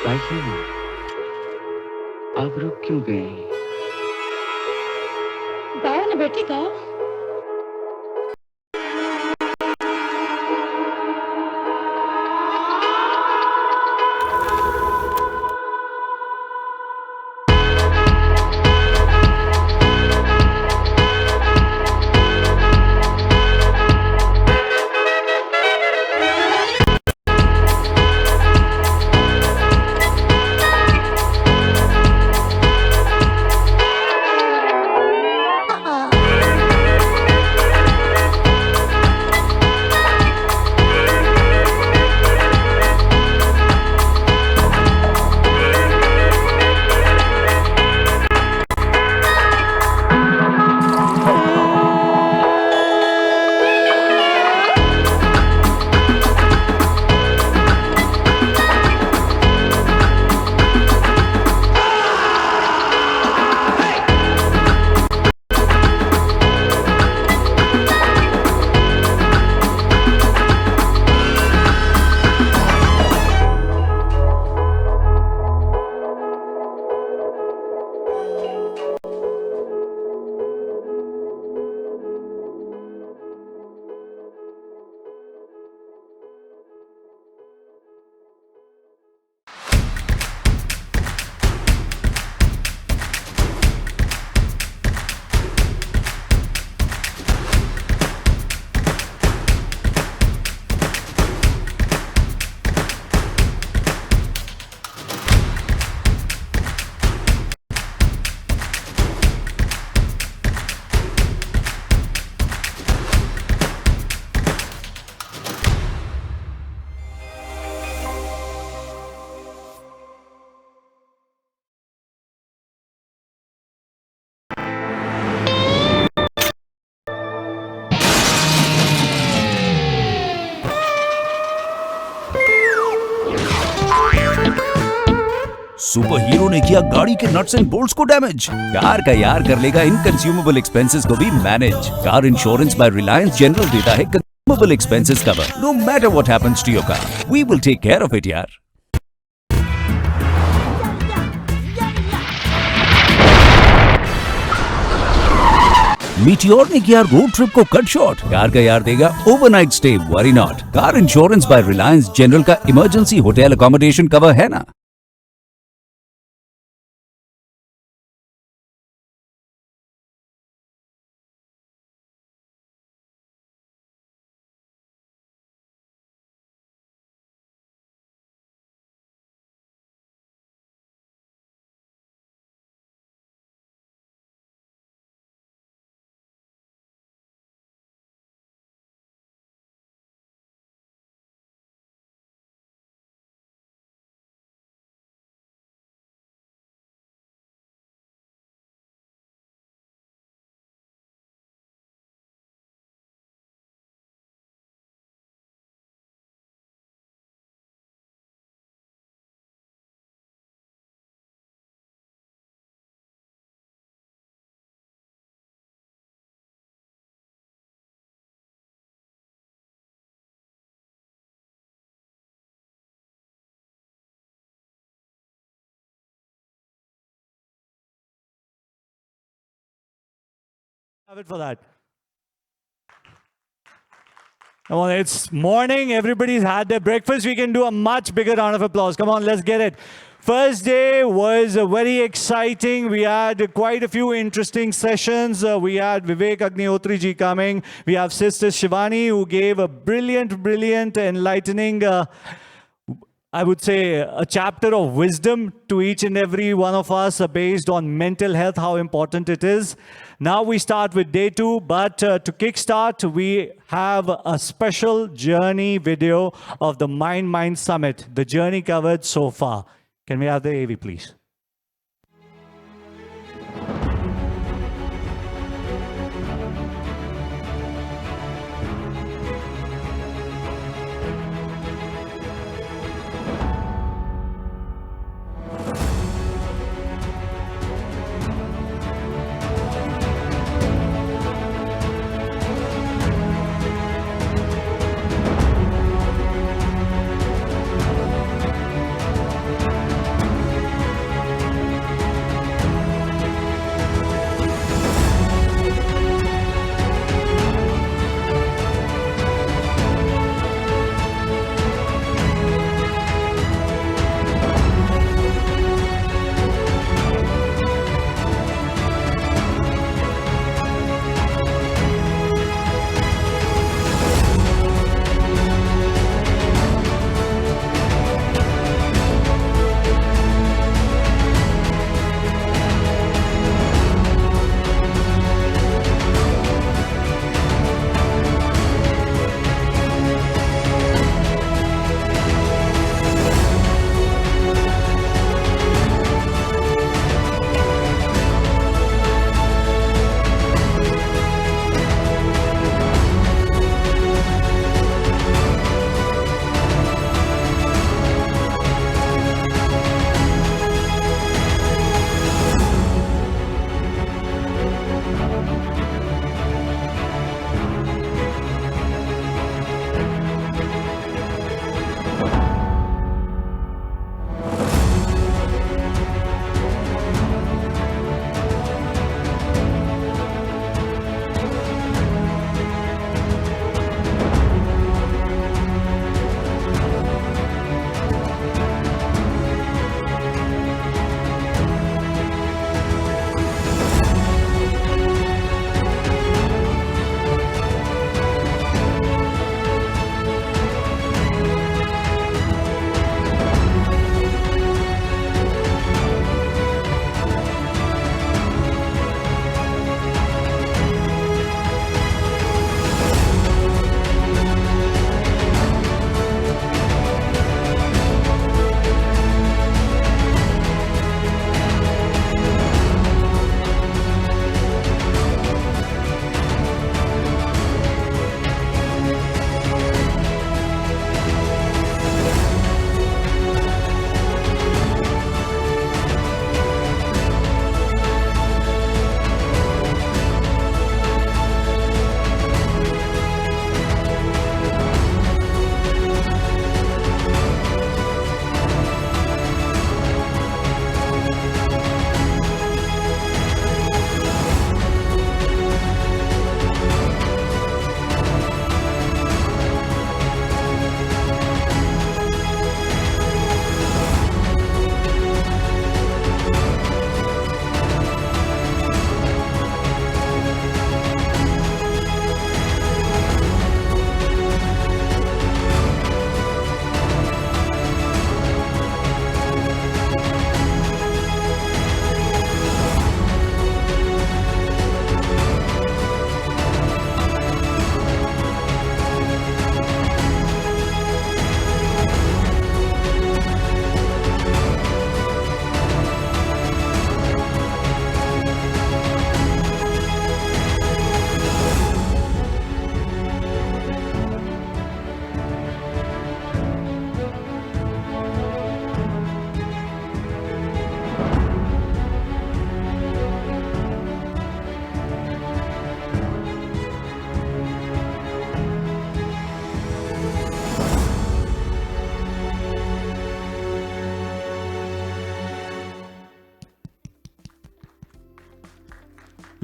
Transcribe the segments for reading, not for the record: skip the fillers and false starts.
काकी आप रुक क्यों गए? गाओ ना बेटी गाओ। सुपर हीरो ने किया गाड़ी के नट्स एंड बोल्ट्स को डैमेज। कार का यार कर लेगा इनकंज्यूमेबल एक्सपेंसेस को भी manage. Car insurance by Reliance General देता है consumable expenses cover. No matter what happens to your car, we will take care of it यार। मीटियोर ने किया रोड ट्रिप को कट शॉर्ट। कार का यार देगा overnight stay, worry not. Car insurance by Reliance General का इमरजेंसी होटल अकोमोडेशन कवर है ना। Have it for that. Come on, it's morning. Everybody's had their breakfast. We can do a much bigger round of applause. Come on, let's get it. First day was very exciting. We had quite a few interesting sessions. We had Vivek Agnihotri ji coming. We have Sister Shivani, who gave a brilliant, enlightening, I would say, a chapter of wisdom to each and every one of us based on mental health, how important it is. Now we start with day 2, but to kickstart, we have a special journey video of the Mind Summit, the journey covered so far. Can we have the AV, please?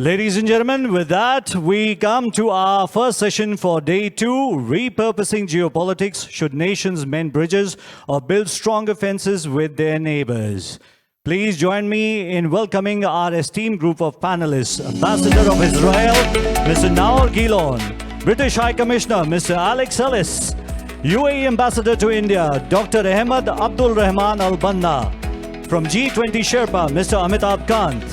Ladies and gentlemen, with that, we come to our first session for day 2, Repurposing Geopolitics. Should nations mend bridges or build stronger fences with their neighbors? Please join me in welcoming our esteemed group of panelists. Ambassador of Israel, Mr. Naor Gilon. British High Commissioner, Mr. Alex Ellis. UAE Ambassador to India, Dr. Ahmed Abdul Rahman Al Banna. From G20 Sherpa, Mr. Amitabh Kant.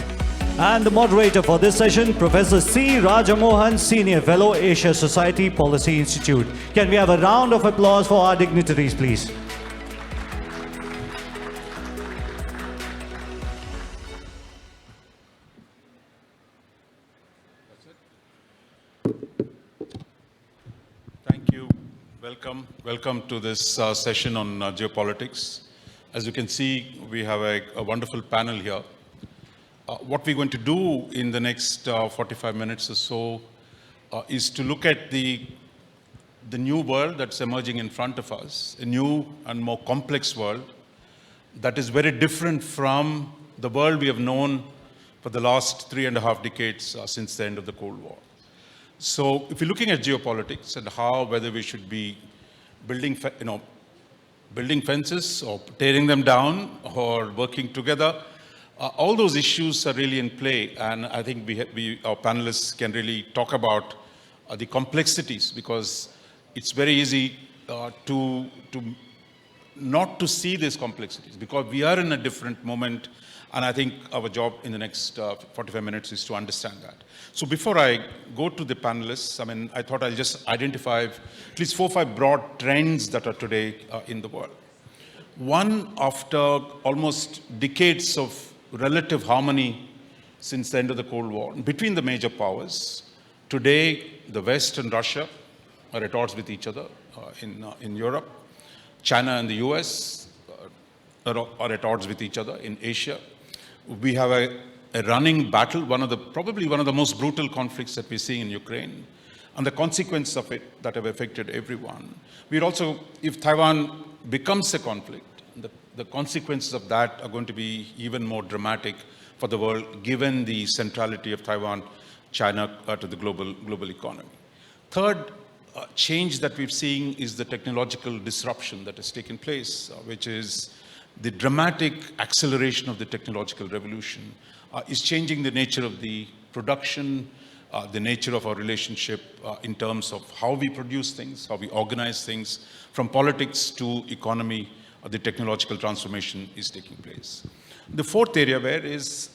And the moderator for this session, Professor C. Rajamohan, Senior Fellow, Asia Society Policy Institute. Can we have a round of applause for our dignitaries, please? Thank you. Welcome to this session on geopolitics. As you can see, we have a wonderful panel here. What we're going to do in the next 45 minutes or so is to look at the new world that's emerging in front of us, a new and more complex world that is very different from the world we have known for the last 3.5 decades since the end of the Cold War. So if you're looking at geopolitics and whether we should be building fences or tearing them down or working together, all those issues are really in play, and I think our panelists can really talk about the complexities, because it's very easy to not to see these complexities because we are in a different moment, and I think our job in the next 45 minutes is to understand that. So before I go to the panelists, I thought I'll just identify at least 4 or 5 broad trends that are today in the world. One, after almost decades of relative harmony since the end of the Cold War between the major powers, today the West and Russia are at odds with each other in Europe. China and the US are at odds with each other in Asia. We have a running battle, probably one of the most brutal conflicts that we're seeing in Ukraine, and the consequences of it that have affected everyone. We're also, if Taiwan becomes a conflict, the consequences of that are going to be even more dramatic for the world, given the centrality of Taiwan, China to the global economy. Third change that we've seen is the technological disruption that has taken place, which is the dramatic acceleration of the technological revolution is changing the nature of the production, the nature of our relationship in terms of how we produce things, how we organize things, from politics to economy. The technological transformation is taking place. The fourth area is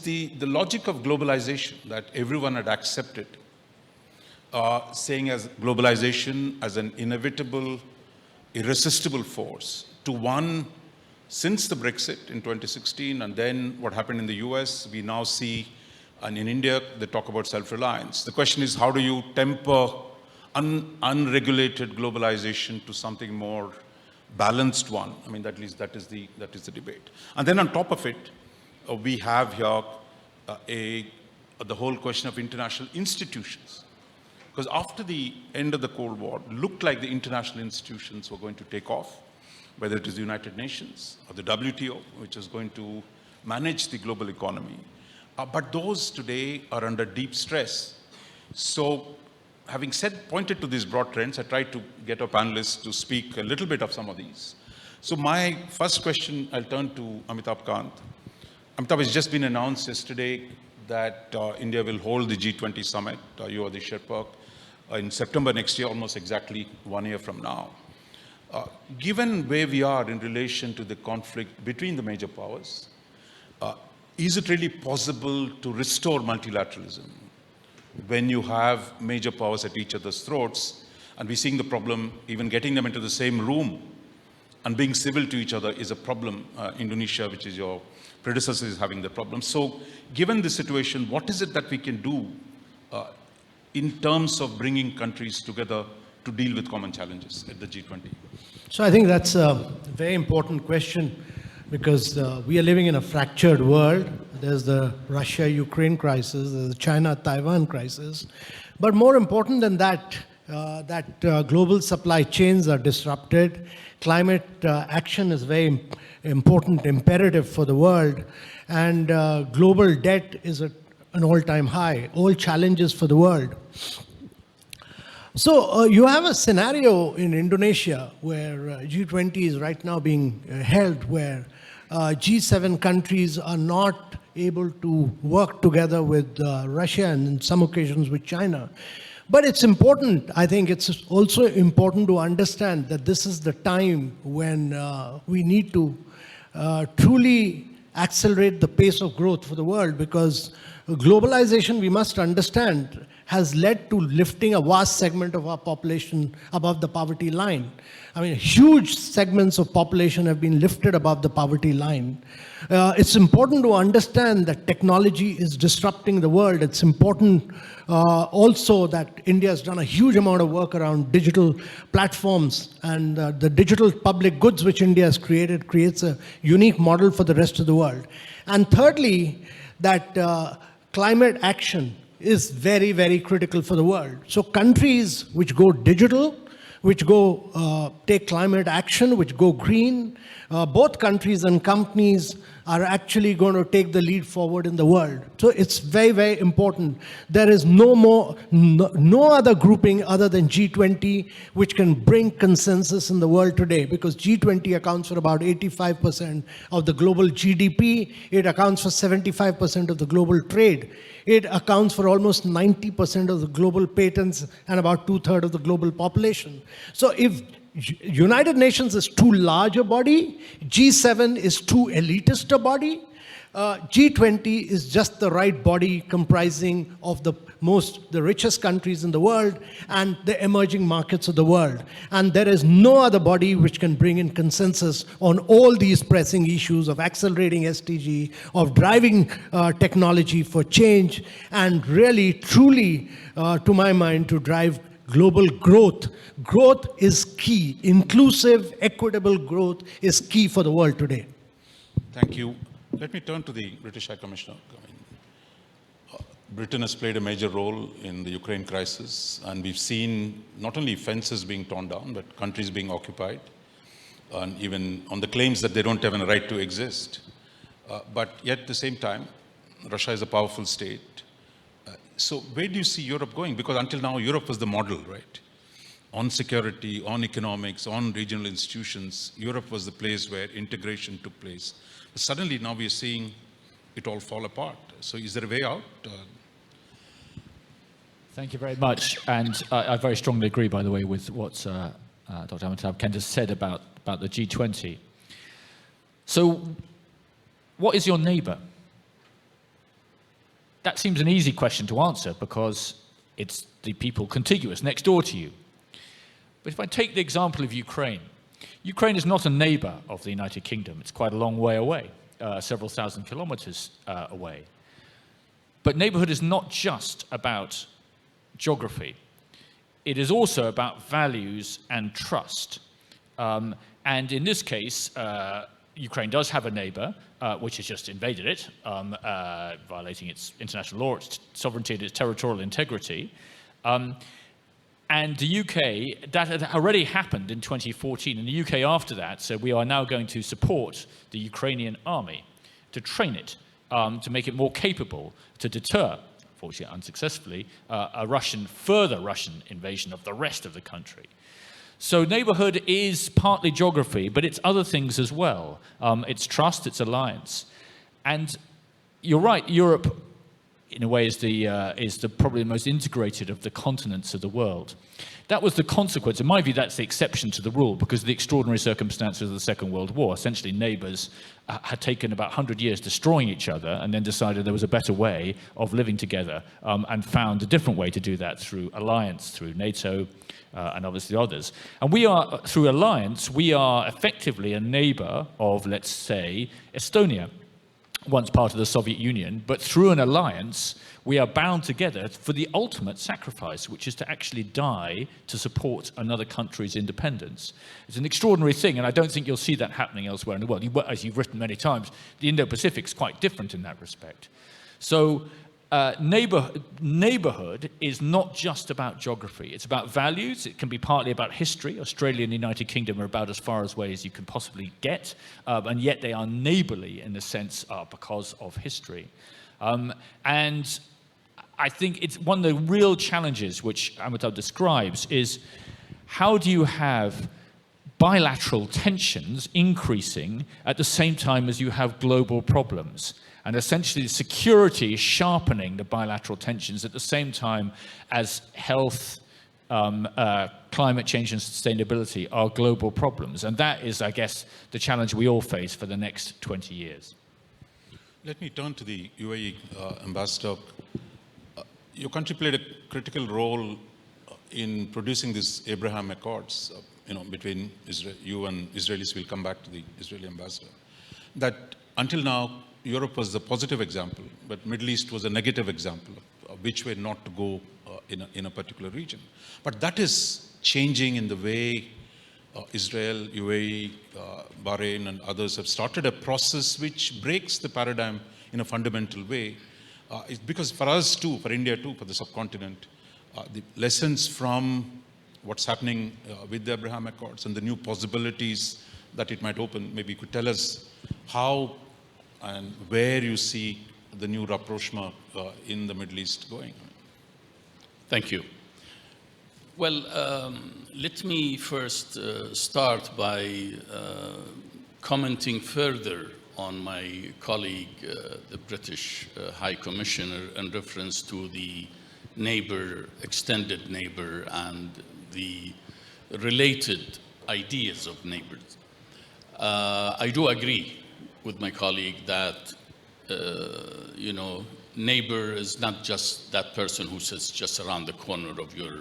the logic of globalization that everyone had accepted, saying as globalization as an inevitable, irresistible force, to one since the Brexit in 2016, and then what happened in the US, we now see, and in India, they talk about self-reliance. The question is, how do you temper unregulated globalization to something more balanced one? At least that is the debate. And then on top of it, we have here the whole question of international institutions. Because after the end of the Cold War, it looked like the international institutions were going to take off, whether it is the United Nations or the WTO, which is going to manage the global economy. But those today are under deep stress. So having pointed to these broad trends, I tried to get our panelists to speak a little bit of some of these. So my first question, I'll turn to Amitabh Kant. Amitabh, has just been announced yesterday that India will hold the G20 summit, you are the Sherpa, in September next year, almost exactly 1 year from now. Given where we are in relation to the conflict between the major powers, is it really possible to restore multilateralism when you have major powers at each other's throats? And we're seeing the problem, even getting them into the same room and being civil to each other is a problem. Indonesia, which is your predecessor, is having the problem. So given this situation, what is it that we can do in terms of bringing countries together to deal with common challenges at the G20? So I think that's a very important question, because we are living in a fractured world. There's the Russia-Ukraine crisis, there's the China-Taiwan crisis. But more important than that, global supply chains are disrupted. Climate action is very important imperative for the world. And global debt is an all-time high, all challenges for the world. So you have a scenario in Indonesia where G20 is right now being held, where G7 countries are not able to work together with Russia and in some occasions with China. But it's important, I think it's also important to understand that this is the time when we need to truly accelerate the pace of growth for the world, because globalization, we must understand, has led to lifting a vast segment of our population above the poverty line. I mean, huge segments of population have been lifted above the poverty line. It's important to understand that technology is disrupting the world. It's important also that India has done a huge amount of work around digital platforms, and the digital public goods which India has created creates a unique model for the rest of the world. And thirdly, that climate action is very, very critical for the world. So countries which go digital, which go take climate action, which go green, both countries and companies are actually going to take the lead forward in the world. So it's very, very important. There is no other grouping other than G20 which can bring consensus in the world today, because G20 accounts for about 85% of the global GDP. It accounts for 75% of the global trade. It accounts for almost 90% of the global patents and about 2/3 of the global population. So if United Nations is too large a body, G7 is too elitist a body, G20 is just the right body comprising of the richest countries in the world and the emerging markets of the world. And there is no other body which can bring in consensus on all these pressing issues of accelerating SDG, of driving technology for change, and really, truly, to my mind, to drive global growth. Growth is key. Inclusive, equitable growth is key for the world today. Thank you. Let me turn to the British High Commissioner. Britain has played a major role in the Ukraine crisis, and we've seen not only fences being torn down, but countries being occupied, and even on the claims that they don't have a right to exist. But yet at the same time, Russia is a powerful state. So where do you see Europe going? Because until now, Europe was the model, right? On security, on economics, on regional institutions, Europe was the place where integration took place. But suddenly now we are seeing it all fall apart. So is there a way out? Thank you very much. And I very strongly agree, by the way, with what Dr. Amitabh Kent has said about the G20. So what is your neighbour? That seems an easy question to answer because it's the people contiguous next door to you. But if I take the example of Ukraine, Ukraine is not a neighbour of the United Kingdom. It's quite a long way away, several thousand kilometres away. But neighbourhood is not just about geography. It is also about values and trust. And in this case, Ukraine does have a neighbour, which has just invaded it, violating its international law, its sovereignty, and its territorial integrity. And the UK, that had already happened in 2014. In the UK after that, so we are now going to support the Ukrainian army, to train it, to make it more capable, to deter, unfortunately unsuccessfully, a further Russian invasion of the rest of the country. So neighborhood is partly geography, but it's other things as well. It's trust, it's alliance. And you're right, Europe, in a way, is probably the most integrated of the continents of the world. That was the consequence. In my view, that's the exception to the rule, because of the extraordinary circumstances of the Second World War. Essentially, neighbors had taken about 100 years destroying each other and then decided there was a better way of living together, and found a different way to do that through alliance, through NATO, and obviously others. And we are, through alliance, we are effectively a neighbor of, let's say, Estonia, once part of the Soviet Union, but through an alliance, we are bound together for the ultimate sacrifice, which is to actually die to support another country's independence. It's an extraordinary thing, and I don't think you'll see that happening elsewhere in the world. As you've written many times, the Indo-Pacific is quite different in that respect. So neighborhood is not just about geography. It's about values. It can be partly about history. Australia and the United Kingdom are about as far away as you can possibly get, and yet they are neighborly in the sense because of history. And I think it's one of the real challenges which Amitabh describes is how do you have bilateral tensions increasing at the same time as you have global problems? And essentially security is sharpening the bilateral tensions at the same time as health, climate change and sustainability are global problems. And that is, I guess, the challenge we all face for the next 20 years. Let me turn to the UAE ambassador. Your country played a critical role in producing these Abraham Accords, between Israel, you and Israelis. Will come back to the Israeli ambassador. That until now, Europe was the positive example, but Middle East was a negative example of which way not to go in a particular region. But that is changing in the way Israel, UAE, Bahrain, and others have started a process which breaks the paradigm in a fundamental way. It's because for us too, for India too, for the subcontinent, the lessons from what's happening with the Abraham Accords and the new possibilities that it might open, maybe you could tell us how and where you see the new rapprochement in the Middle East going. Thank you. Well, let me first start by commenting further on my colleague, the British High Commissioner, in reference to the neighbor, extended neighbor, and the related ideas of neighbors. I do agree with my colleague that, neighbor is not just that person who sits just around the corner of your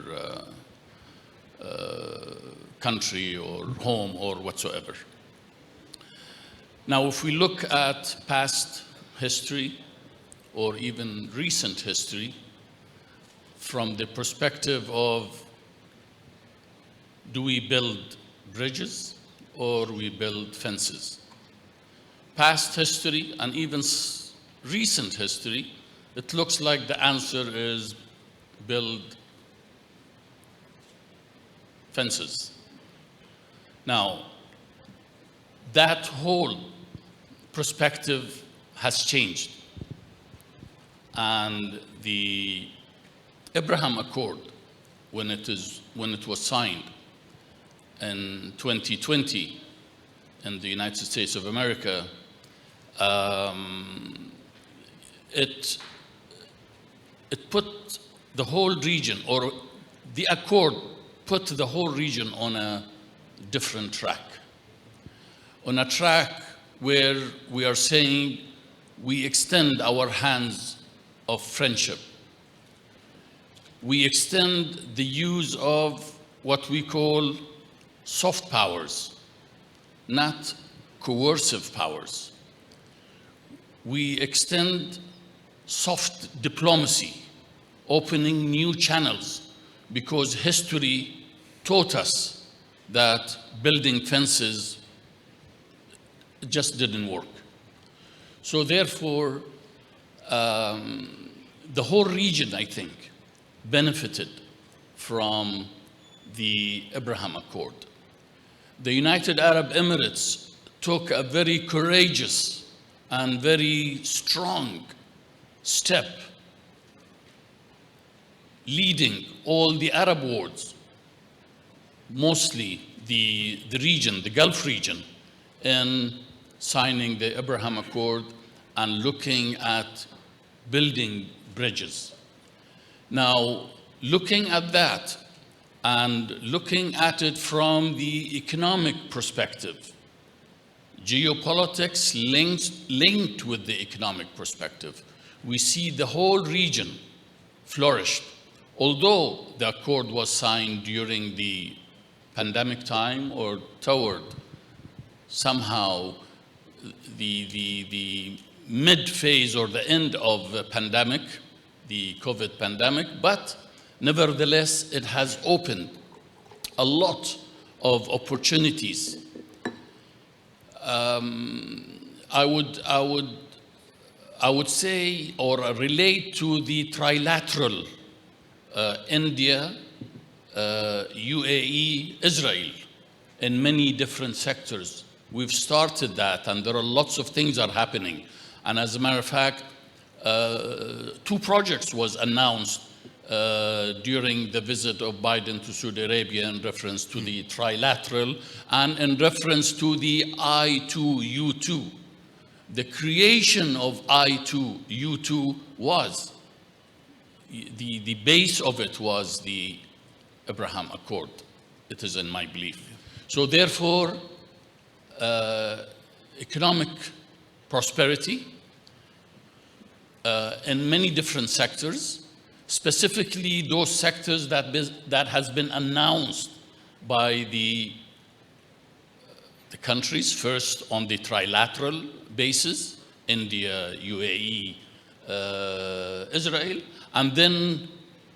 country or home or whatsoever. Now, if we look at past history or even recent history from the perspective of do we build bridges or we build fences? Past history and even recent history, it looks like the answer is build fences. Now, that whole perspective has changed. And the Abraham Accord, when it was signed in 2020 in the United States of America, it put the whole region, or the accord put the whole region on a different track. On a track where we are saying we extend our hands of friendship. We extend the use of what we call soft powers, not coercive powers. We extend soft diplomacy, opening new channels, because history taught us that building fences just didn't work. So therefore, the whole region, I think, benefited from the Abraham Accord. The United Arab Emirates took a very courageous and very strong step, leading all the Arab worlds, mostly the region, the Gulf region, in signing the Abraham Accord and looking at building bridges. Now, looking at that and looking at it from the economic perspective, geopolitics linked with the economic perspective, we see the whole region flourished. Although the accord was signed during the pandemic time or toward somehow the mid phase or the end of the pandemic, the COVID pandemic, but nevertheless, it has opened a lot of opportunities. I would say or relate to the trilateral India, UAE, Israel in many different sectors. We've started that, and there are lots of things are happening. And as a matter of fact, Two projects was announced during the visit of Biden to Saudi Arabia in reference to the trilateral and in reference to the I2U2. The creation of I2U2 was, the base of it was the Abraham Accord. It is in my belief. So therefore, economic prosperity in many different sectors, specifically those sectors that has been announced by the countries, first on the trilateral basis, India, UAE, Israel, and then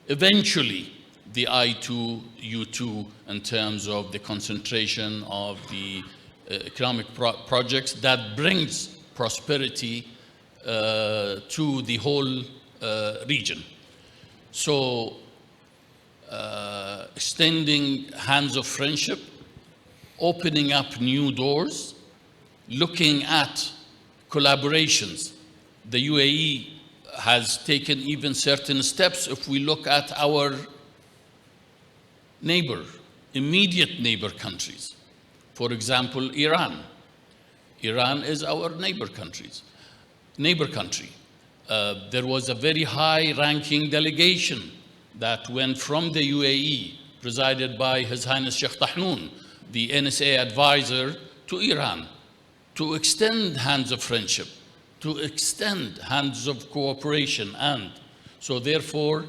eventually the I2U2 in terms of the concentration of the economic projects that brings prosperity to the whole region. So extending hands of friendship, opening up new doors, looking at collaborations. The UAE has taken even certain steps. If we look at our immediate neighbor countries, for example, Iran. Iran is our neighbor country. There was a very high-ranking delegation that went from the UAE, presided by His Highness Sheikh Tahnoon, the NSA advisor, to Iran, to extend hands of friendship, to extend hands of cooperation. And so therefore,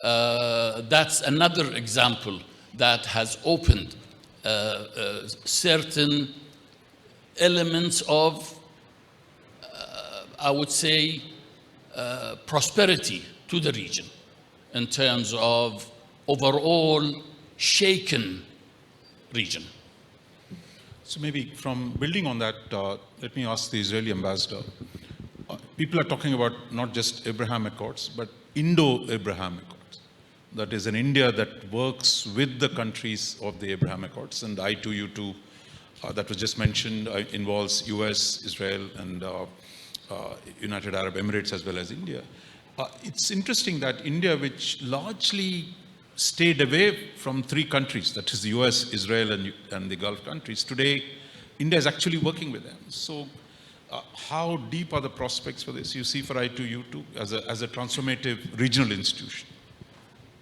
that's another example that has opened certain elements of, I would say, prosperity to the region in terms of overall shaken region. So maybe from building on that, let me ask the Israeli ambassador. People are talking about not just Abraham Accords, but Indo-Abraham Accords. That is an India that works with the countries of the Abraham Accords, and I2U2 that was just mentioned involves US, Israel, and United Arab Emirates as well as India. It's interesting that India, which largely stayed away from three countries, that is the US, Israel, and the Gulf countries, today India is actually working with them. So how deep are the prospects for this you see for I2U2 as a transformative regional institution?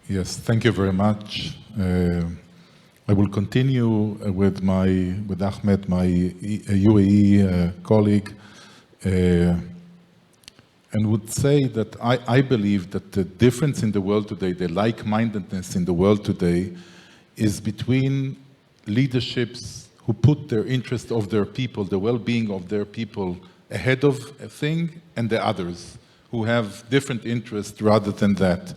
Yes, thank you very much. I will continue with Ahmed, my UAE colleague, and would say that I believe that the difference in the world today, the like-mindedness in the world today, is between leaderships who put their interest of their people, the well-being of their people ahead of a thing, and the others who have different interests rather than that.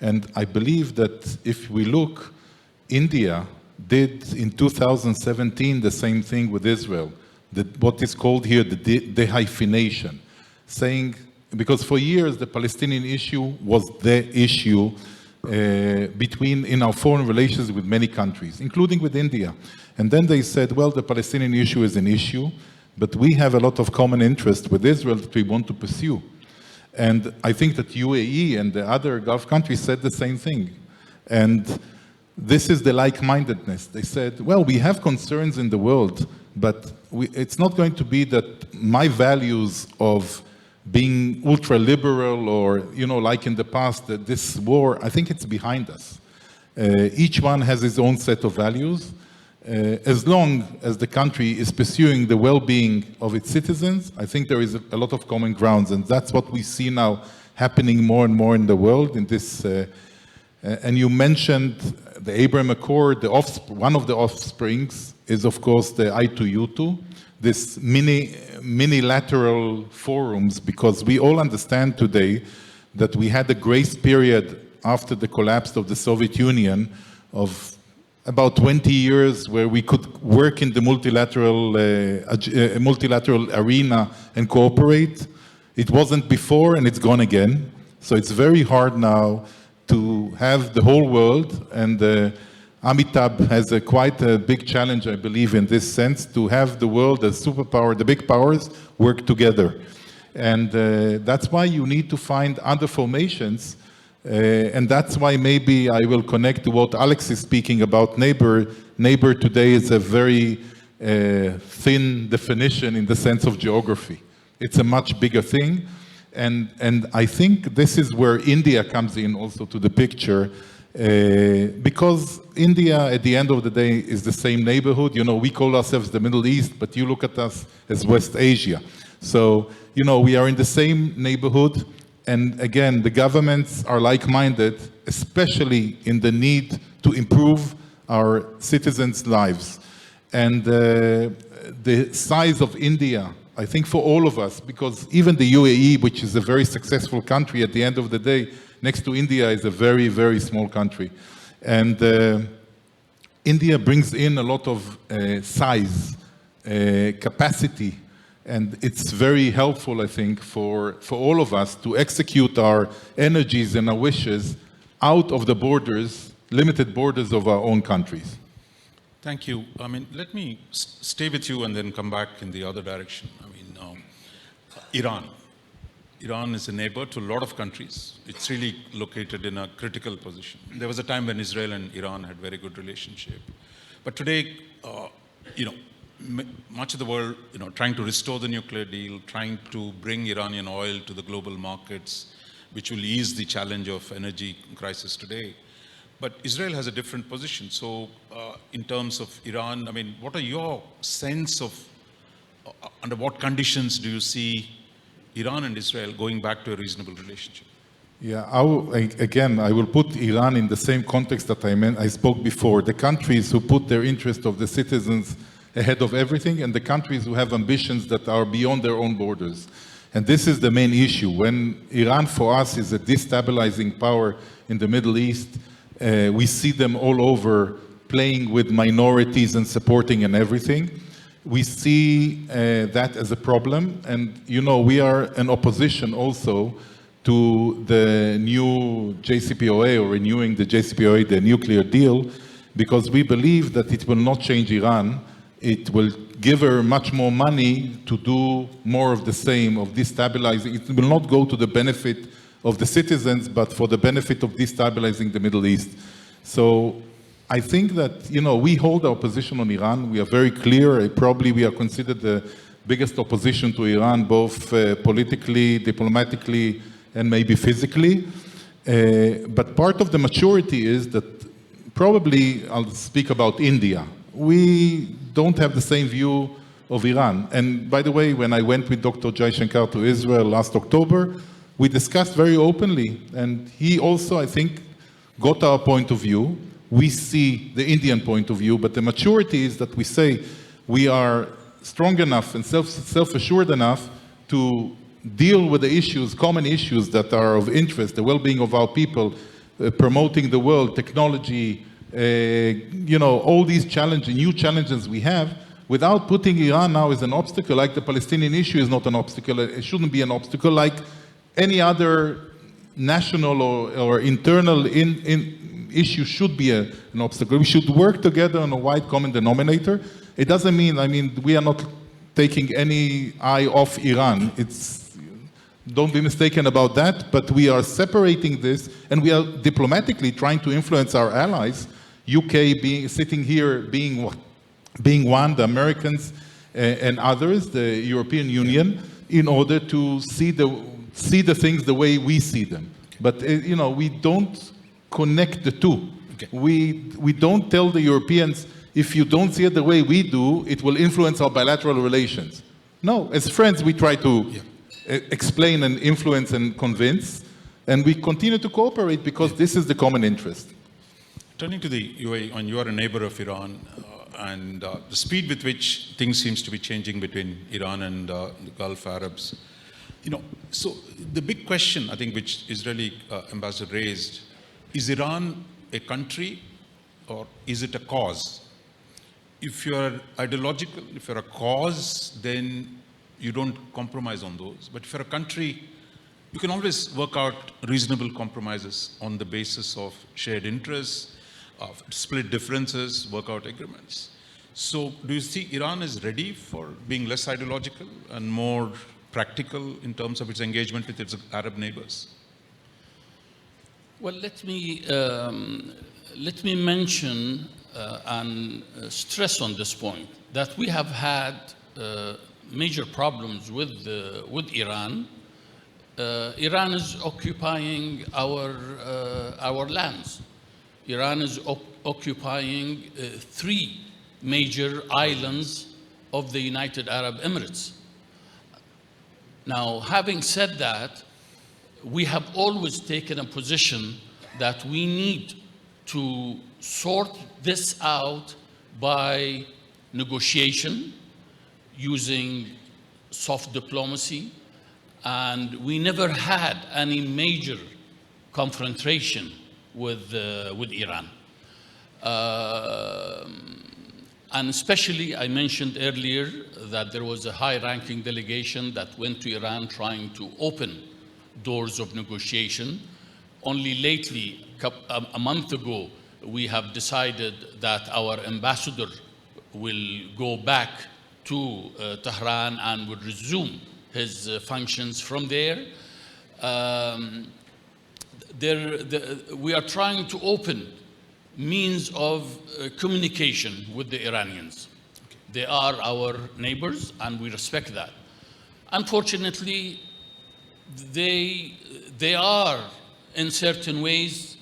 And I believe that if we look, India did in 2017 the same thing with Israel, what is called here the dehyphenation, saying, because for years the Palestinian issue was the issue in our foreign relations with many countries, including with India. And then they said, well, the Palestinian issue is an issue, but we have a lot of common interest with Israel that we want to pursue. And I think that UAE and the other Gulf countries said the same thing. And this is the like-mindedness. They said, well, we have concerns in the world, but it's not going to be that my values of being ultra-liberal or, like in the past, that this war, I think it's behind us. Each one has his own set of values. As long as the country is pursuing the well-being of its citizens, I think there is a lot of common grounds, and that's what we see now happening more and more in the world. In this, and you mentioned the Abraham Accord. One of the offsprings is, of course, the I2U2, this mini-lateral forums, because we all understand today that we had a grace period after the collapse of the Soviet Union of about 20 years where we could work in the multilateral arena and cooperate. It wasn't before, and it's gone again. So it's very hard now to have the whole world, and Amitabh has quite a big challenge, I believe, in this sense, to have the world as superpower, the big powers, work together. And that's why you need to find other formations. And that's why maybe I will connect to what Alex is speaking about neighbor. Neighbor today is a very thin definition in the sense of geography. It's a much bigger thing. And I think this is where India comes in also to the picture, because India, at the end of the day, is the same neighborhood. You know, we call ourselves the Middle East, but you look at us as West Asia. So, you know, we are in the same neighborhood. And again, the governments are like-minded, especially in the need to improve our citizens' lives. And the size of India, I think for all of us, because even the UAE, which is a very successful country, at the end of the day, next to India is a very, very small country. And India brings in a lot of size, capacity, and it's very helpful, I think, for all of us to execute our energies and our wishes out of the borders, limited borders of our own countries. Thank you. I mean, let me stay with you and then come back in the other direction. I mean, Iran. Iran is a neighbor to a lot of countries. It's really located in a critical position. There was a time when Israel and Iran had very good relationship. But today, you know, much of the world, you know, trying to restore the nuclear deal, trying to bring Iranian oil to the global markets, which will ease the challenge of energy crisis today. But Israel has a different position. So in terms of Iran, I mean, what are your sense of, under what conditions do you see Iran and Israel going back to a reasonable relationship? Yeah, I will put Iran in the same context that I spoke before. The countries who put their interest of the citizens ahead of everything, and the countries who have ambitions that are beyond their own borders. And this is the main issue. When Iran, for us, is a destabilizing power in the Middle East, we see them all over playing with minorities and supporting and everything. We see that as a problem. And, you know, we are an opposition also to the new JCPOA, or renewing the JCPOA, the nuclear deal, because we believe that it will not change Iran. It will give her much more money to do more of the same, of destabilizing. It will not go to the benefit of the citizens, but for the benefit of destabilizing the Middle East. So I think that, you know, we hold our position on Iran. We are very clear. Probably we are considered the biggest opposition to Iran, both politically, diplomatically, and maybe physically. But part of the maturity is that probably, I'll speak about India. We don't have the same view of Iran. And by the way, when I went with Dr. Jai Shankar to Israel last October, we discussed very openly. And he also, I think, got our point of view. We see the Indian point of view, but the maturity is that we say we are strong enough and self-assured enough to deal with the issues, common issues that are of interest, the well-being of our people, promoting the world, technology, you know, all these challenges, new challenges we have, without putting Iran now as an obstacle, like the Palestinian issue is not an obstacle. It shouldn't be an obstacle, like any other national or internal issue should be an obstacle. We should work together on a wide common denominator. It doesn't mean, I mean, we are not taking any eye off Iran. Don't be mistaken about that, but we are separating this, and we are diplomatically trying to influence our allies, UK sitting here being one, the Americans and others, the European Union, in order to see the things the way we see them. But you know, we don't connect the two. Okay. We don't tell the Europeans, if you don't see it the way we do, it will influence our bilateral relations. No, as friends we try to explain and influence and convince, and we continue to cooperate because this is the common interest. Turning to the UAE, and you are a neighbor of Iran, and the speed with which things seems to be changing between Iran and the Gulf Arabs. You know, so the big question, I think, which Israeli ambassador raised, is Iran a country or is it a cause? If you're ideological, if you're a cause, then you don't compromise on those. But if you're a country, you can always work out reasonable compromises on the basis of shared interests, of split differences, work out agreements. So do you see Iran is ready for being less ideological and more practical in terms of its engagement with its Arab neighbors? Well, let me mention and stress on this point that we have had major problems with Iran. Iran is occupying our lands. Iran is occupying 3 major islands of the United Arab Emirates. Now, having said that, we have always taken a position that we need to sort this out by negotiation, using soft diplomacy, and we never had any major confrontation with Iran. And especially, I mentioned earlier that there was a high-ranking delegation that went to Iran trying to open doors of negotiation. Only lately, a month ago, we have decided that our ambassador will go back to Tehran and will resume his functions from there. We are trying to open means of communication with the Iranians. They are our neighbors, and we respect that. Unfortunately, they are, in certain ways,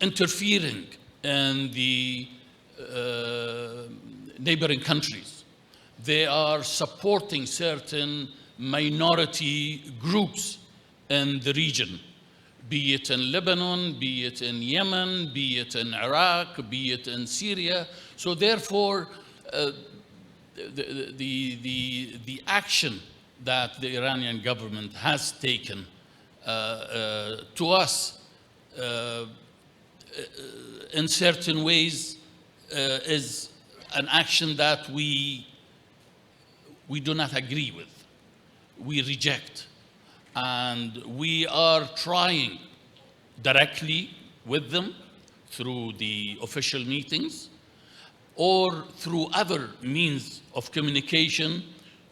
interfering in the neighboring countries. They are supporting certain minority groups in the region, be it in Lebanon, be it in Yemen, be it in Iraq, be it in Syria. So therefore, the action that the Iranian government has taken to us in certain ways is an action that we do not agree with, we reject. And we are trying directly with them through the official meetings or through other means of communication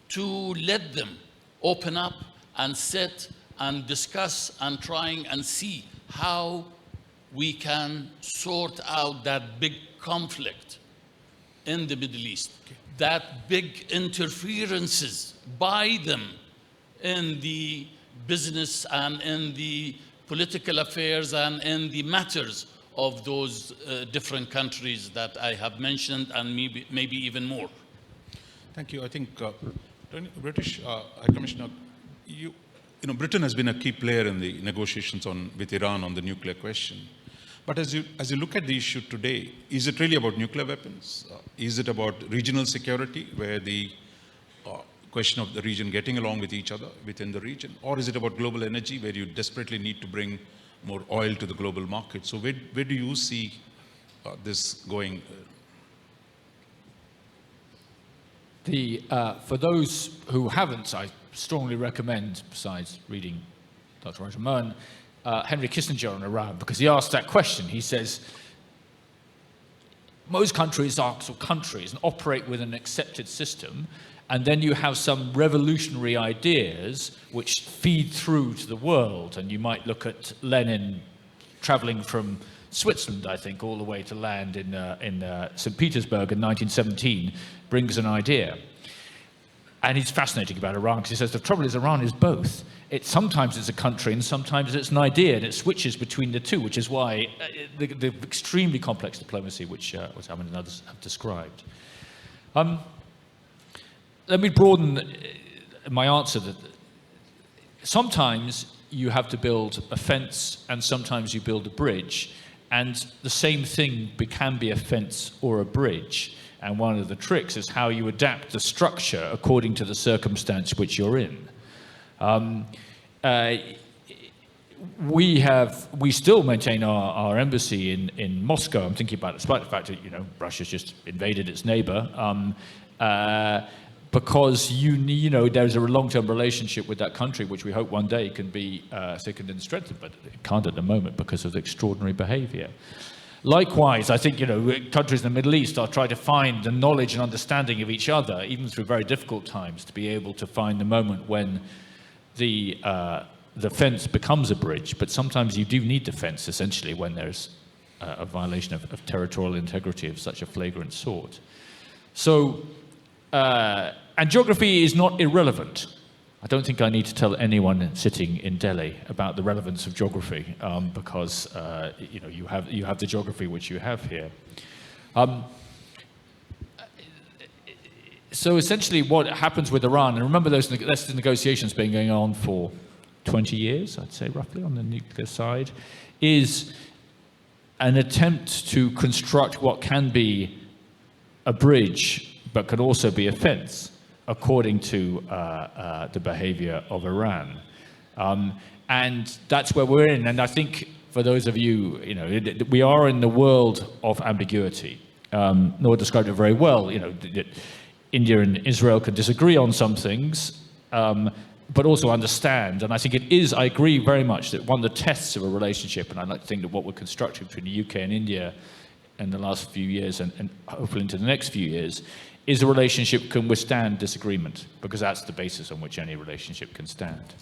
to let them open up and sit and discuss and trying and see how we can sort out that big conflict in the Middle East, that big interferences by them in the business and in the political affairs and in the matters of those different countries that I have mentioned, and maybe even more. Thank you. I think, British High Commissioner, Britain has been a key player in the negotiations with Iran on the nuclear question. But as you look at the issue today, is it really about nuclear weapons? Is it about regional security, where the question of the region getting along with each other within the region? Or is it about global energy, where you desperately need to bring more oil to the global market? So where do you see this going? For those who haven't, I strongly recommend, besides reading Dr. Roger Murn, Henry Kissinger on Iran, because he asked that question. He says, most countries are sort of countries and operate with an accepted system, and then you have some revolutionary ideas which feed through to the world. And you might look at Lenin traveling from Switzerland, I think, all the way to land in St. Petersburg in 1917, brings an idea. And he's fascinating about Iran, because he says the trouble is Iran is both. Sometimes it's a country and sometimes it's an idea, and it switches between the two, which is why the extremely complex diplomacy which Ahmed and others have described. Let me broaden my answer. That sometimes you have to build a fence and sometimes you build a bridge, and the same thing can be a fence or a bridge. And one of the tricks is how you adapt the structure according to the circumstance which you're in. We still maintain our embassy in Moscow. I'm thinking about it, despite the fact that Russia's just invaded its neighbor, because there's a long-term relationship with that country, which we hope one day can be thickened and strengthened, but it can't at the moment because of the extraordinary behavior. Likewise, I think, countries in the Middle East are trying to find the knowledge and understanding of each other, even through very difficult times, to be able to find the moment when the fence becomes a bridge. But sometimes you do need the fence, essentially, when there's a violation of territorial integrity of such a flagrant sort. So, and geography is not irrelevant. I don't think I need to tell anyone sitting in Delhi about the relevance of geography, because you have the geography which you have here. So essentially, what happens with Iran, and remember those negotiations been going on for 20 years, I'd say roughly, on the nuclear side, is an attempt to construct what can be a bridge, but could also be a fence, according to the behavior of Iran. And that's where we're in. And I think for those of you, we are in the world of ambiguity. Noah described it very well. India and Israel can disagree on some things, but also understand. And I think I agree very much that one of the tests of a relationship, and I'd like to think that what we're constructing between the UK and India in the last few years, and hopefully into the next few years, is a relationship can withstand disagreement, because that's the basis on which any relationship can stand.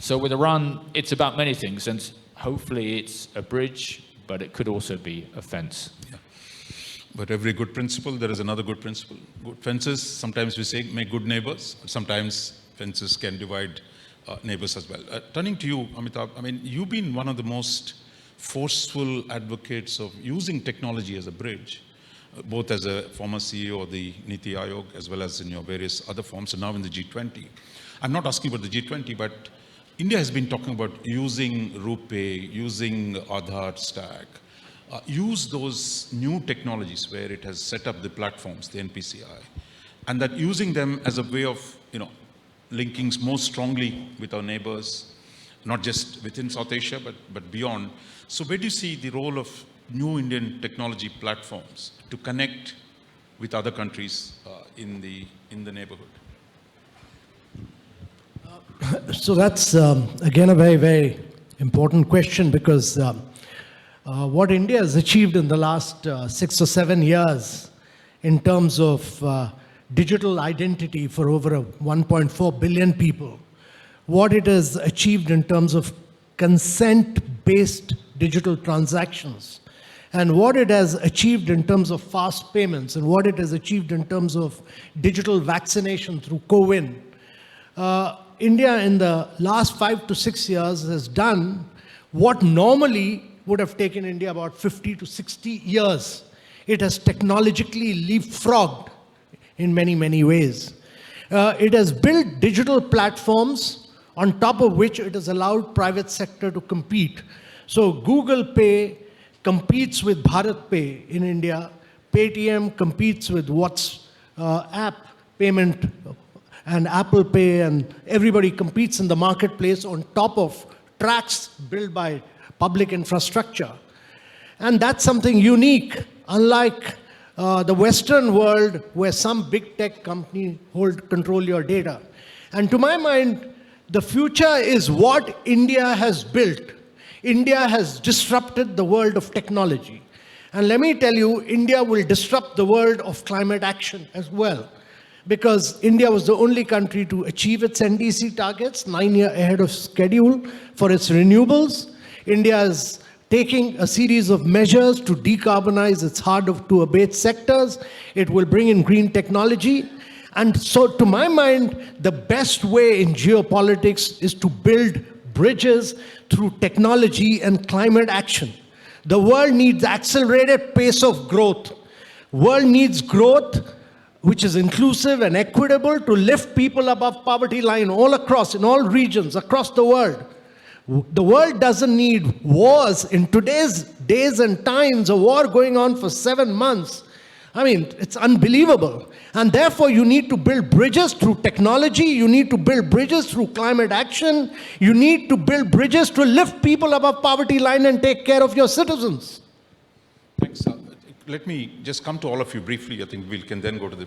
So with Iran, it's about many things, and hopefully it's a bridge, but it could also be a fence. Yeah. But every good principle, there is another good principle. Good fences, sometimes we say, make good neighbors. Sometimes fences can divide neighbors as well. Turning to you, Amitabh, I mean, you've been one of the most forceful advocates of using technology as a bridge, both as a former CEO of the Niti Aayog, as well as in your various other forms, and now in the G20. I'm not asking about the G20, but India has been talking about using RuPay, using Aadhaar stack, use those new technologies where it has set up the platforms, the NPCI, and that using them as a way of, linking more strongly with our neighbors, not just within South Asia, but beyond. So where do you see the role of new Indian technology platforms to connect with other countries in the neighborhood? So that's, again, a very, very important question, because what India has achieved in the last 6 or 7 years in terms of digital identity for over 1.4 billion people, what it has achieved in terms of consent-based digital transactions, and what it has achieved in terms of fast payments, and what it has achieved in terms of digital vaccination through CoWIN. India in the last 5 to 6 years has done what normally would have taken India about 50 to 60 years. It has technologically leapfrogged in many, many ways. It has built digital platforms on top of which it has allowed private sector to compete. So Google Pay competes with Bharat Pay in India. Paytm competes with WhatsApp payment, and Apple Pay, and everybody competes in the marketplace on top of tracks built by public infrastructure. And that's something unique, unlike the Western world, where some big tech company control your data. And to my mind, the future is what India has built. India has disrupted the world of technology. And let me tell you, India will disrupt the world of climate action as well, because India was the only country to achieve its NDC targets 9 years ahead of schedule for its renewables. India is taking a series of measures to decarbonize its hard-to-abate sectors. It will bring in green technology. And so, to my mind, the best way in geopolitics is to build bridges through technology and climate action. The world needs accelerated pace of growth. World needs growth which is inclusive and equitable to lift people above poverty line all across, in all regions, across the world. The world doesn't need wars. In today's days and times, a war going on for 7 months, I mean, it's unbelievable. And therefore, you need to build bridges through technology. You need to build bridges through climate action. You need to build bridges to lift people above poverty line and take care of your citizens. Thanks. Let me just come to all of you briefly. I think we can then go to the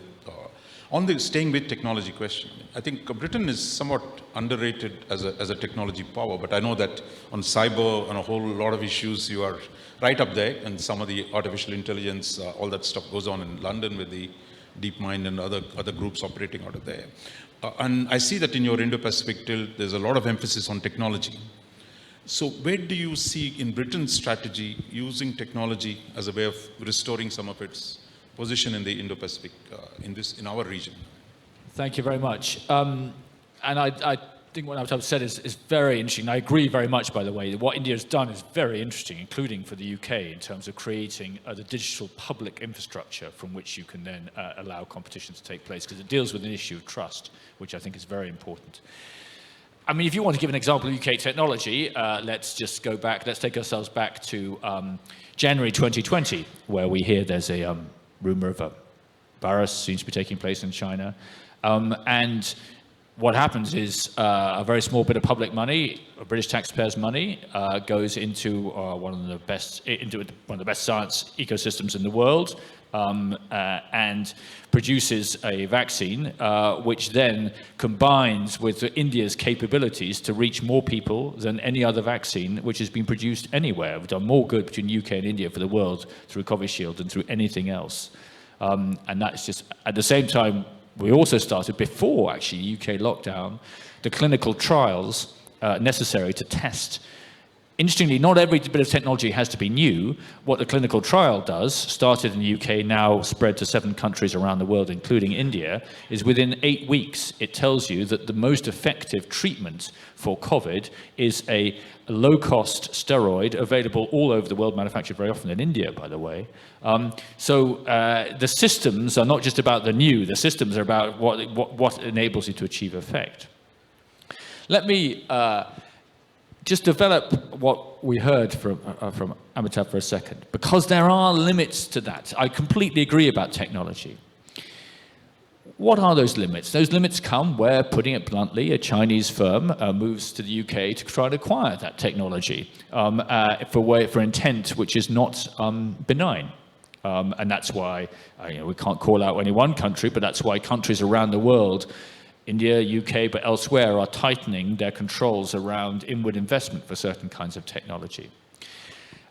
On the staying with technology question, I think Britain is somewhat underrated as a technology power, but I know that on cyber and a whole lot of issues, you are right up there, and some of the artificial intelligence, all that stuff goes on in London with the DeepMind and other groups operating out of there. And I see that in your Indo-Pacific tilt, there's a lot of emphasis on technology. So where do you see in Britain's strategy using technology as a way of restoring some of its position in the Indo-Pacific, in our region? Thank you very much. And I think what I've said is very interesting. I agree very much, by the way. What India has done is very interesting, including for the UK, in terms of creating the digital public infrastructure from which you can then allow competition to take place, because it deals with an issue of trust, which I think is very important. I mean, if you want to give an example of UK technology, let's just go back, let's take ourselves back to January 2020, where we hear there's a rumor of a virus seems to be taking place in China. And what happens is a very small bit of public money, British taxpayers' money, goes into one of the best science ecosystems in the world, and produces a vaccine, which then combines with India's capabilities to reach more people than any other vaccine which has been produced anywhere. We've done more good between UK and India for the world through Covishield than through anything else. And that's just, at the same time, we also started, before actually UK lockdown, the clinical trials necessary to test. Interestingly, not every bit of technology has to be new. What the clinical trial does, started in the UK, now spread to 7 countries around the world, including India, is within 8 weeks, it tells you that the most effective treatment for COVID is a low-cost steroid available all over the world, manufactured very often in India, by the way. So the systems are not just about the new, the systems are about what enables you to achieve effect. Let me just develop what we heard from Amitav for a second, because there are limits to that. I completely agree about technology. What are those limits? Those limits come where, putting it bluntly, a Chinese firm moves to the UK to try to acquire that technology for intent which is not benign. And that's why, we can't call out any one country, but that's why countries around the world, India, UK, but elsewhere, are tightening their controls around inward investment for certain kinds of technology.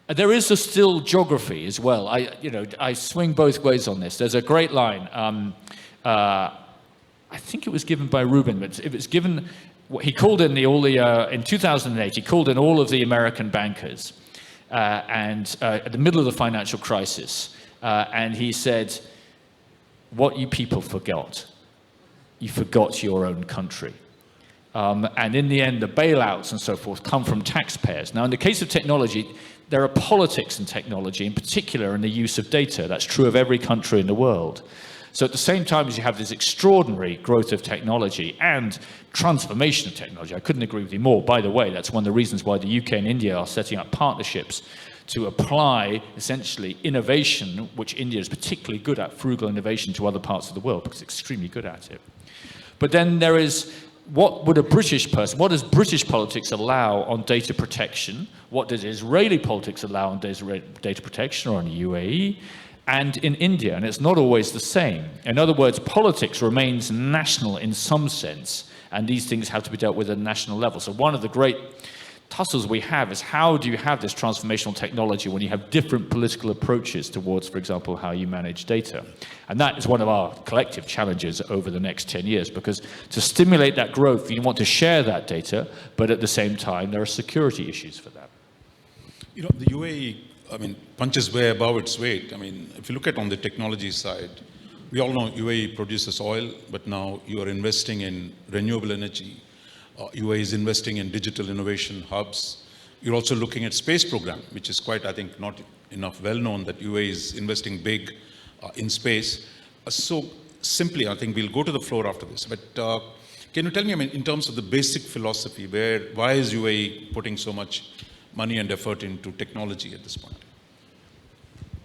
There is still geography as well. I swing both ways on this. There's a great line. I think it was given by Rubin, but it was given. He called in in 2008. He called in all of the American bankers, and at the middle of the financial crisis, and he said, "What you people forgot. You forgot your own country." And in the end, the bailouts and so forth come from taxpayers. Now, in the case of technology, there are politics in technology, in particular in the use of data. That's true of every country in the world. So at the same time as you have this extraordinary growth of technology and transformation of technology, I couldn't agree with you more. By the way, that's one of the reasons why the UK and India are setting up partnerships to apply, essentially, innovation, which India is particularly good at, frugal innovation, to other parts of the world, because it's extremely good at it. But then there is, what does British politics allow on data protection? What does Israeli politics allow on data protection, or in the UAE? And in India, and it's not always the same. In other words, politics remains national in some sense, and these things have to be dealt with at a national level. So one of the great tussles we have is, how do you have this transformational technology when you have different political approaches towards, for example, how you manage data? And that is one of our collective challenges over the next 10 years, because to stimulate that growth, you want to share that data, but at the same time, there are security issues for that. The UAE, punches way above its weight. If you look at on the technology side, we all know UAE produces oil, but now you are investing in renewable energy. UAE is investing in digital innovation hubs. You're also looking at space program, which is quite, I think, not enough well known, that UAE is investing big in space. So simply, I think we'll go to the floor after this, but can you tell me, in terms of the basic philosophy, why is UAE putting so much money and effort into technology at this point?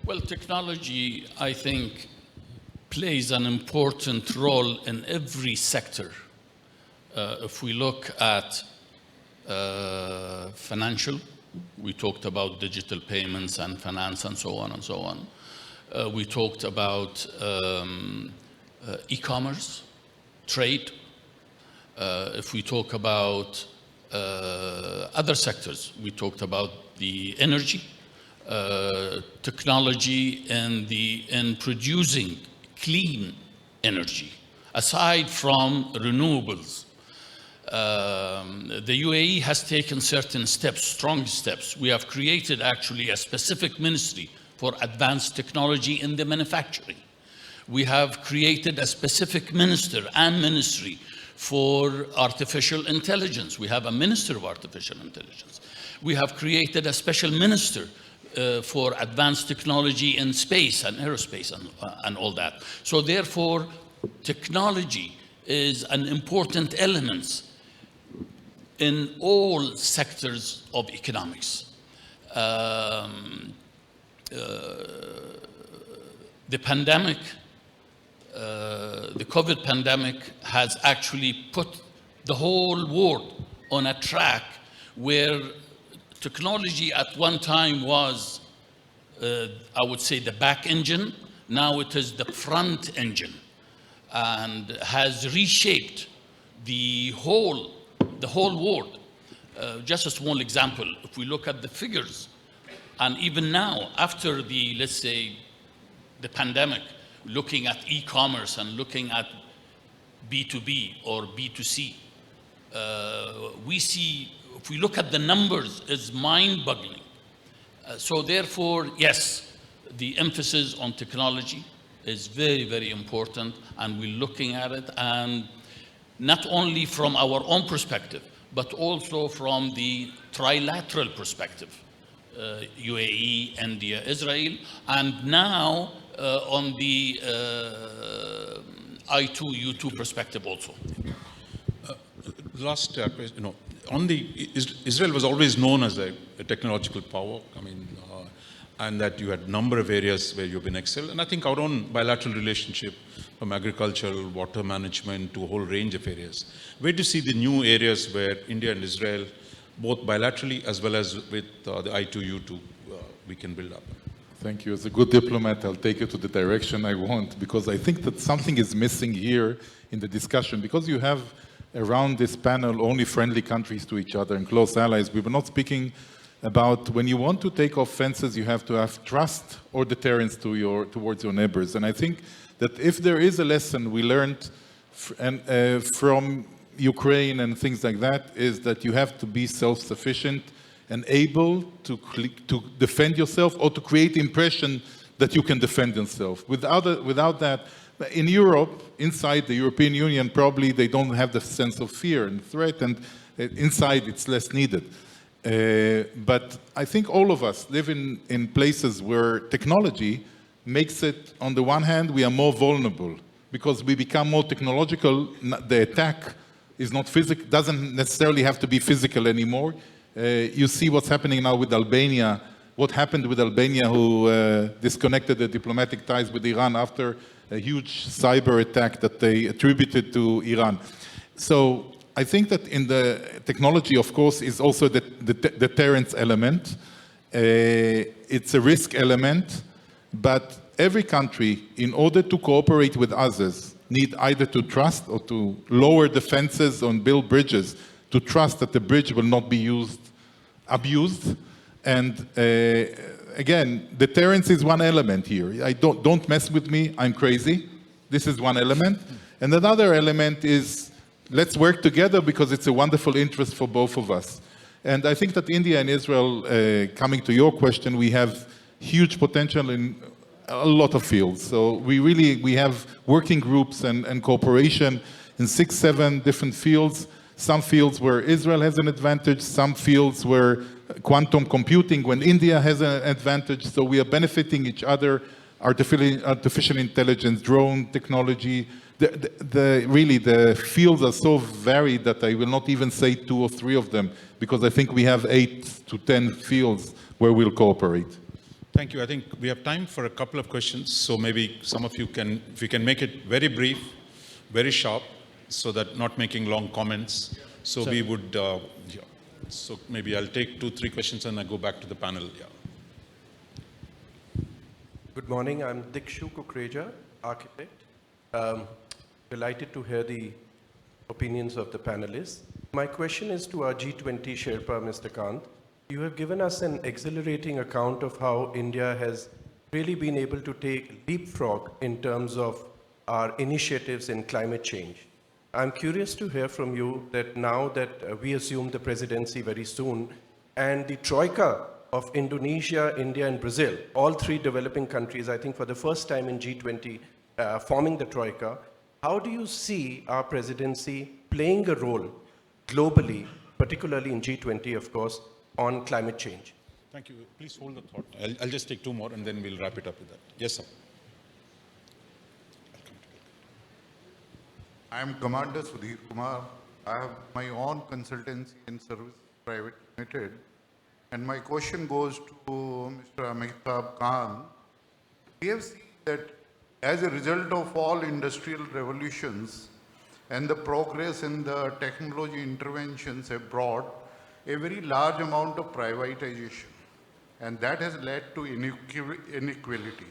Well, technology, I think, plays an important role in every sector. If we look at financial, we talked about digital payments and finance and so on and so on. We talked about e-commerce, trade. If we talk about other sectors, we talked about the energy, technology, and in producing clean energy, aside from renewables. The UAE has taken certain steps, strong steps. We have created actually a specific ministry for advanced technology in the manufacturing. We have created a specific ministry for artificial intelligence. We have a minister of artificial intelligence. We have created a special minister for advanced technology in space and aerospace and all that. So therefore, technology is an important element in all sectors of economics. The pandemic, the COVID pandemic has actually put the whole world on a track where technology at one time was, I would say, the back engine. Now it is the front engine and has reshaped the whole world. Just a small example, if we look at the figures, and even now, after the, let's say, the pandemic, looking at e-commerce and looking at B2B or B2C, we see, if we look at the numbers, it's mind-boggling. So therefore, yes, the emphasis on technology is very, very important, and we're looking at it, and not only from our own perspective, but also from the trilateral perspective, UAE, India, Israel, and now on the I2U2 perspective also. Last question, on the Israel was always known as a technological power. I mean, and that you had a number of areas where you've been excelled. And I think our own bilateral relationship, from agricultural, water management, to a whole range of areas. Where do you see the new areas where India and Israel, both bilaterally as well as with the I2U2, we can build up? Thank you. As a good diplomat, I'll take you to the direction I want, because I think that something is missing here in the discussion. Because you have around this panel only friendly countries to each other and close allies, we were not speaking about when you want to take offenses, you have to have trust or deterrence towards your neighbors. And I think that if there is a lesson we learned from Ukraine and things like that, is that you have to be self-sufficient and able to defend yourself or to create the impression that you can defend yourself. Without that, in Europe, inside the European Union, probably they don't have the sense of fear and threat, and inside it's less needed. But I think all of us live in places where technology makes it, on the one hand, we are more vulnerable because we become more technological. The attack is not physical, doesn't necessarily have to be physical anymore. You see what's happening now with Albania, what happened with Albania, who disconnected the diplomatic ties with Iran after a huge cyber attack that they attributed to Iran. So I think that in the technology, of course, is also the deterrence element. It's a risk element, but every country, in order to cooperate with others, need either to trust or to lower defenses and build bridges, to trust that the bridge will not be abused. And again, deterrence is one element here. Don't mess with me, I'm crazy. This is one element. And another element is, let's work together because it's a wonderful interest for both of us. And I think that India and Israel, coming to your question, we have huge potential in a lot of fields. So we have working groups and cooperation in 6, 7 different fields. Some fields where Israel has an advantage, some fields where quantum computing, when India has an advantage. So we are benefiting each other, artificial intelligence, drone technology. Really, the fields are so varied that I will not even say 2 or 3 of them, because I think we have 8 to 10 fields where we'll cooperate. Thank you. I think we have time for a couple of questions. So maybe some of you can, if you can make it very brief, very sharp, so that not making long comments. So we would, yeah. So maybe I'll take 2, 3 questions and I go back to the panel. Yeah. Good morning. I'm Dikshu Kukreja, architect. Delighted to hear the opinions of the panelists. My question is to our G20 Sherpa, Mr. Kant. You have given us an exhilarating account of how India has really been able to take leapfrog in terms of our initiatives in climate change. I'm curious to hear from you that now that we assume the presidency very soon, and the troika of Indonesia, India, and Brazil, all three developing countries, I think for the first time in G20, forming the troika, how do you see our presidency playing a role globally, particularly in G20, of course, on climate change? Thank you. Please hold the thought. I'll just take two more and then we'll wrap it up with that. Yes, sir. I am Commander Sudhir Kumar. I have my own consultancy and service private limited. And my question goes to Mr. Amitabh Kant. We have seen that as a result of all industrial revolutions and the progress in the technology interventions have brought a very large amount of privatization. And that has led to inequality.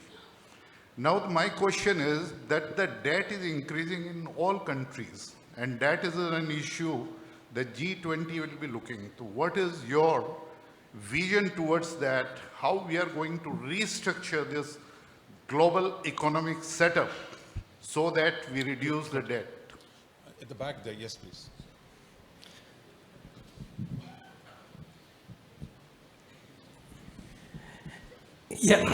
Now my question is that the debt is increasing in all countries, and that is an issue that G20 will be looking to. What is your vision towards that, how we are going to restructure this global economic setup so that we reduce the debt? At the back there, yes, please. Yeah.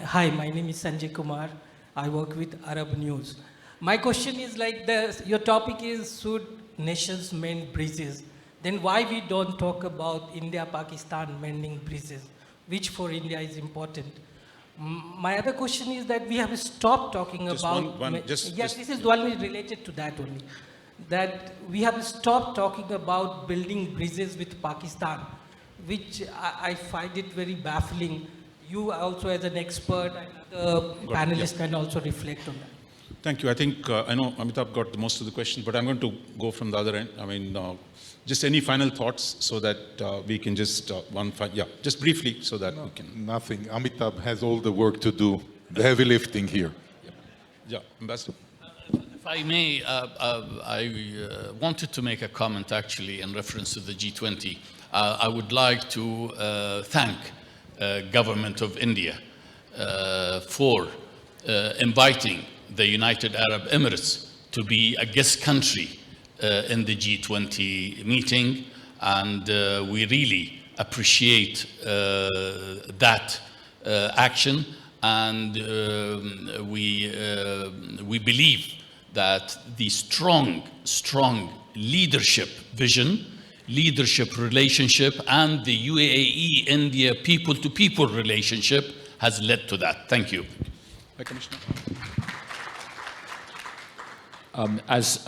Hi, my name is Sanjay Kumar. I work with Arab News. My question is like this, your topic is should nations mend bridges? Then why we don't talk about India, Pakistan mending bridges, which for India is important? My other question is that we have stopped talking Just about... just this is one related to that only. That we have stopped talking about building bridges with Pakistan, which I find it very baffling. You also as an expert and the panelists can also reflect on that. Thank you. I think, I know Amitabh got most of the questions, but I'm going to go from the other end. I mean, just any final thoughts so that we can just, just briefly so that we can. Nothing. Amitabh has all the work to do, the heavy lifting here. Yeah, Ambassador. If I may, I wanted to make a comment actually in reference to the G20. I would like to thank government of India for inviting the United Arab Emirates to be a guest country in the G20 meeting, and we really appreciate that action, and we believe that the strong leadership vision, leadership relationship, and the UAE-India people-to-people relationship has led to that. Thank you. Hi, Commissioner. As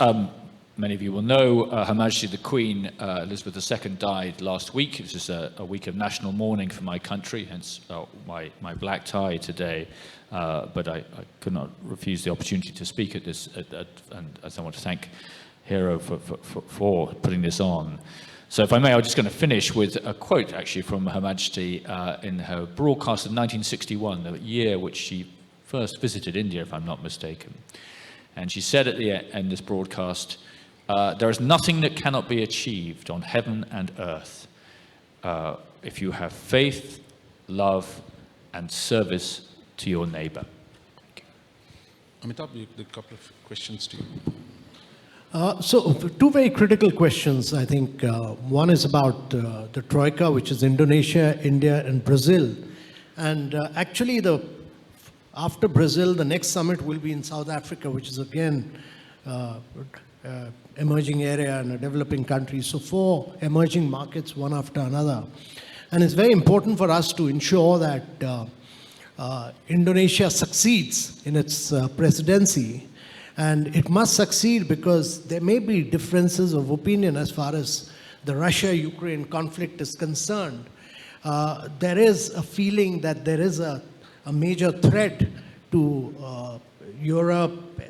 many of you will know, Her Majesty the Queen Elizabeth II died last week. It was just a week of national mourning for my country, hence my black tie today. But I could not refuse the opportunity to speak at this, and I want to thank Hero for putting this on. So if I may, I'm just going to finish with a quote actually from Her Majesty in her broadcast of 1961, the year which she first visited India, if I'm not mistaken. And she said at the end of this broadcast, there is nothing that cannot be achieved on heaven and earth if you have faith, love, and service to your neighbor. Amitabh, a couple of questions to you. So two very critical questions, I think. One is about the Troika, which is Indonesia, India, and Brazil. And actually, after Brazil, the next summit will be in South Africa, which is again emerging area and a developing country. So 4 emerging markets, one after another. And it's very important for us to ensure that Indonesia succeeds in its presidency. And it must succeed because there may be differences of opinion as far as the Russia-Ukraine conflict is concerned. There is a feeling that there is a major threat to Europe,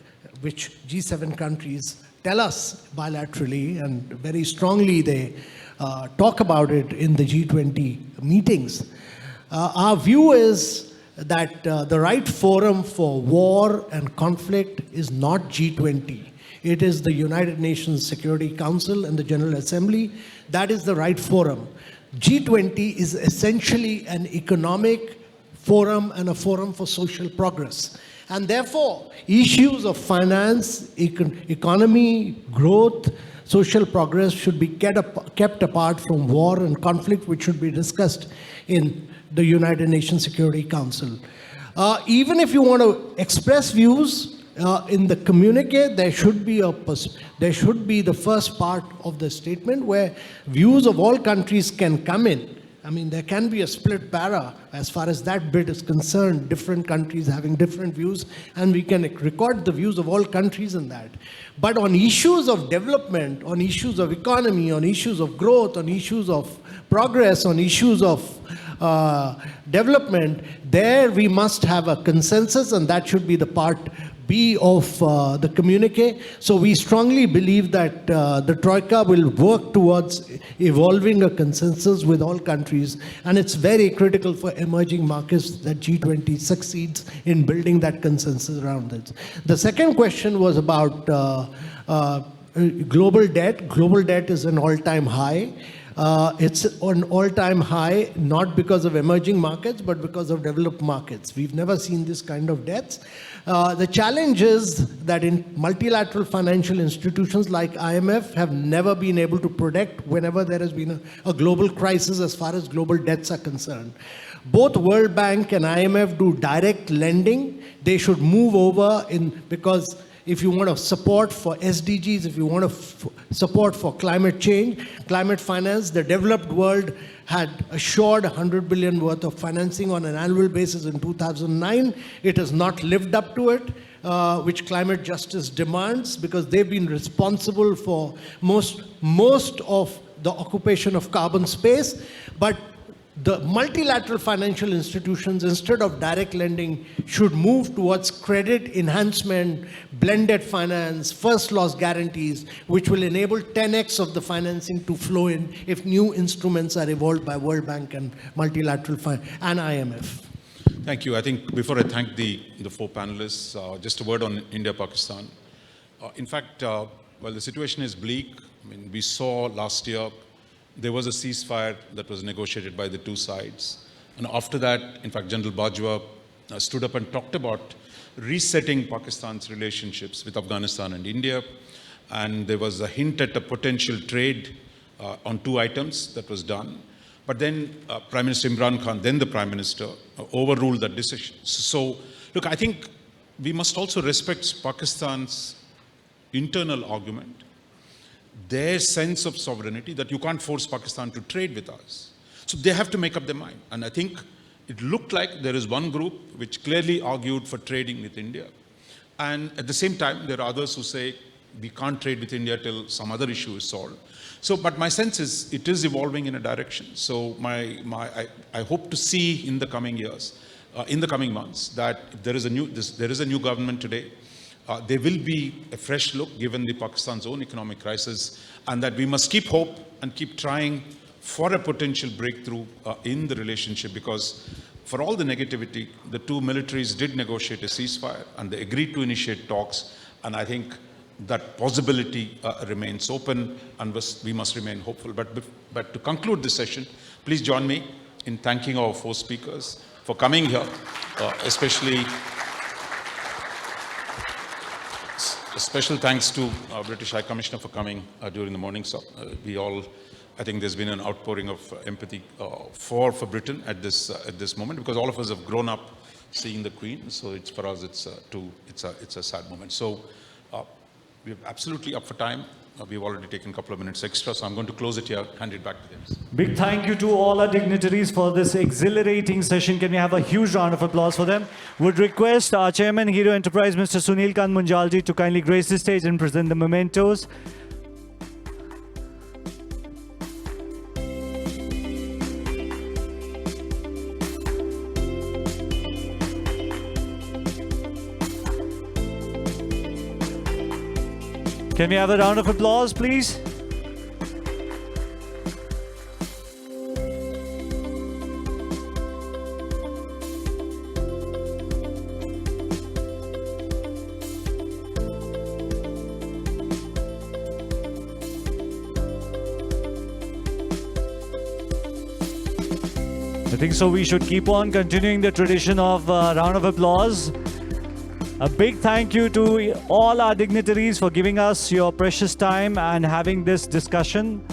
which G7 countries tell us bilaterally, and very strongly they talk about it in the G20 meetings. Our view is that the right forum for war and conflict is not G20. It is the United Nations Security Council and the General Assembly. That is the right forum. G20 is essentially an economic forum and a forum for social progress. And therefore, issues of finance, economy, growth, social progress should be kept apart from war and conflict, which should be discussed in the United Nations Security Council. Even if you want to express views in the communique, there should be the first part of the statement where views of all countries can come in. I mean, there can be a split para as far as that bit is concerned, different countries having different views, and we can record the views of all countries in that. But on issues of development, on issues of economy, on issues of growth, on issues of progress, on issues of development, there we must have a consensus, and that should be the part B of the communique. So we strongly believe that the Troika will work towards evolving a consensus with all countries, and it's very critical for emerging markets that G20 succeeds in building that consensus around it. The second question was about global debt. Global debt is an all-time high. It's an all-time high, not because of emerging markets, but because of developed markets. We've never seen this kind of debts. The challenge is that in multilateral financial institutions like IMF have never been able to protect whenever there has been a global crisis as far as global debts are concerned. Both World Bank and IMF do direct lending. They should move over because if you want to support for SDGs, if you want to support for climate change, climate finance, the developed world had assured 100 billion worth of financing on an annual basis in 2009. It has not lived up to it, which climate justice demands, because they've been responsible for most of the occupation of carbon space. But the multilateral financial institutions, instead of direct lending, should move towards credit enhancement, blended finance, first loss guarantees, which will enable 10x of the financing to flow in if new instruments are evolved by World Bank and multilateral and IMF. Thank you. I think before I thank the four panelists, just a word on India-Pakistan. In fact, while the situation is bleak, I mean, we saw last year there was a ceasefire that was negotiated by the two sides. And after that, in fact, General Bajwa stood up and talked about resetting Pakistan's relationships with Afghanistan and India. And there was a hint at a potential trade on two items that was done. But then Prime Minister Imran Khan, then the Prime Minister, overruled that decision. So, look, I think we must also respect Pakistan's internal argument, their sense of sovereignty, that you can't force Pakistan to trade with us. So they have to make up their mind. And I think it looked like there is one group which clearly argued for trading with India. And at the same time, there are others who say we can't trade with India till some other issue is solved. So, but my sense is it is evolving in a direction. So I hope to see in the coming years, in the coming months, that if there is a new government today, there will be a fresh look given the Pakistan's own economic crisis, and that we must keep hope and keep trying for a potential breakthrough in the relationship, because for all the negativity, the two militaries did negotiate a ceasefire and they agreed to initiate talks, and I think that possibility remains open, and we must remain hopeful. But to conclude this session, please join me in thanking our four speakers for coming here, especially a special thanks to our British High Commissioner for coming during the morning. So I think there's been an outpouring of empathy for Britain at this moment, because all of us have grown up seeing the Queen. So for us, it's a sad moment. So we're absolutely up for time. We've already taken a couple of minutes extra, so I'm going to close it here, hand it back to them. Big thank you to all our dignitaries for this exhilarating session. Can we have a huge round of applause for them? Would request our Chairman, Hero Enterprise, Mr. Sunil Kant Munjalji, to kindly grace the stage and present the mementos. Can we have a round of applause, please? I think so. We should keep on continuing the tradition of round of applause. A big thank you to all our dignitaries for giving us your precious time and having this discussion.